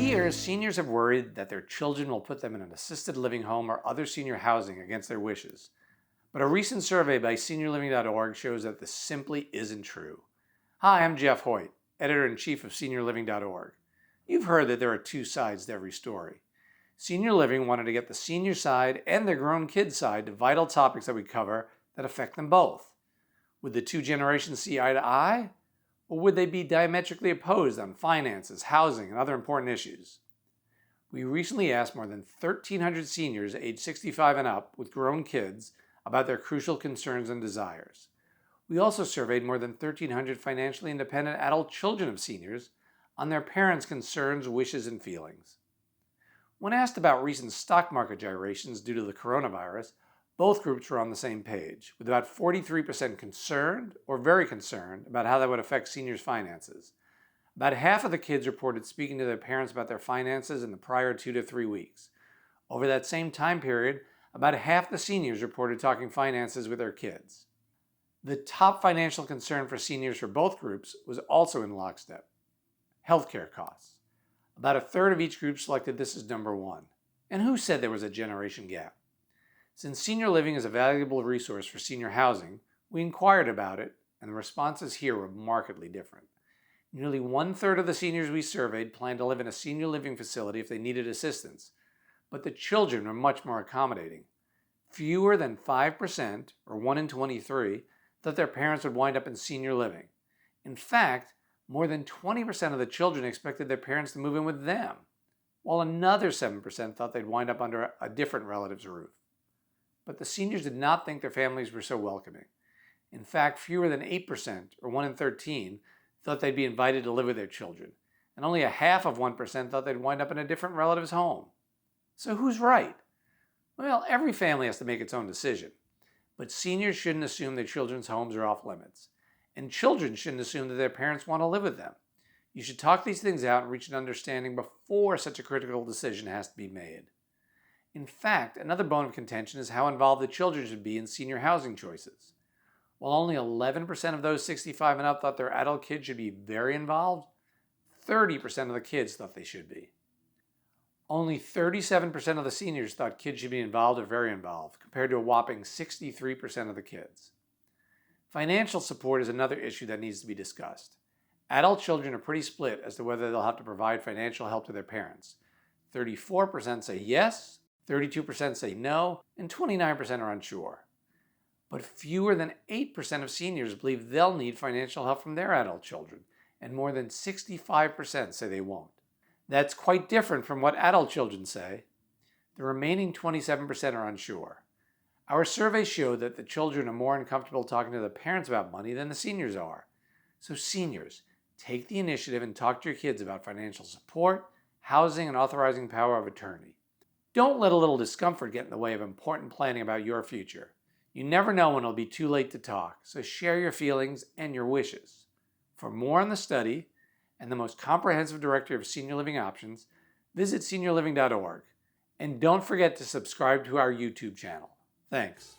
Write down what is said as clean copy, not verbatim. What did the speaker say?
years, seniors have worried that their children will put them in an assisted living home or other senior housing against their wishes. But a recent survey by SeniorLiving.Org shows that this simply isn't true. Hi, I'm Jeff Hoyt, Editor-in-Chief of SeniorLiving.Org. You've heard that there are two sides to every story. Senior Living wanted to get the senior side and their grown kids side to vital topics that we cover that affect them both. Would the two generations see eye to eye? Or would they be diametrically opposed on finances, housing, and other important issues? We recently asked more than 1,300 seniors aged 65 and up with grown kids about their crucial concerns and desires. We also surveyed more than 1,300 financially independent adult children of seniors on their parents' concerns, wishes, and feelings. When asked about recent stock market gyrations due to the coronavirus, both groups were on the same page, with about 43% concerned or very concerned about how that would affect seniors' finances. About half of the kids reported speaking to their parents about their finances in the prior 2 to 3 weeks. Over that same time period, about half the seniors reported talking finances with their kids. The top financial concern for seniors for both groups was also in lockstep: healthcare costs. About a third of each group selected this as number one. And who said there was a generation gap? Since senior living is a valuable resource for senior housing, we inquired about it, and the responses here were markedly different. Nearly 1/3 of the seniors we surveyed planned to live in a senior living facility if they needed assistance, but the children were much more accommodating. Fewer than 5%, or 1 in 23, thought their parents would wind up in senior living. In fact, more than 20% of the children expected their parents to move in with them, while another 7% thought they'd wind up under a different relative's roof. But the seniors did not think their families were so welcoming. In fact, fewer than 8%, or 1 in 13, thought they'd be invited to live with their children, and only a half of 1% thought they'd wind up in a different relative's home. So who's right? Well, every family has to make its own decision, but seniors shouldn't assume their children's homes are off limits, and children shouldn't assume that their parents want to live with them. You should talk these things out and reach an understanding before such a critical decision has to be made. In fact, another bone of contention is how involved the children should be in senior housing choices. While only 11% of those 65 and up thought their adult kids should be very involved, 30% of the kids thought they should be. Only 37% of the seniors thought kids should be involved or very involved, compared to a whopping 63% of the kids. Financial support is another issue that needs to be discussed. Adult children are pretty split as to whether they'll have to provide financial help to their parents. 34% say yes, 32% say no, and 29% are unsure. But fewer than 8% of seniors believe they'll need financial help from their adult children, and more than 65% say they won't. That's quite different from what adult children say. The remaining 27% are unsure. Our survey showed that the children are more uncomfortable talking to their parents about money than the seniors are. So seniors, take the initiative and talk to your kids about financial support, housing, and authorizing power of attorney. Don't let a little discomfort get in the way of important planning about your future. You never know when it'll be too late to talk, so share your feelings and your wishes. For more on the study and the most comprehensive directory of senior living options, visit SeniorLiving.org. And don't forget to subscribe to our YouTube channel. Thanks.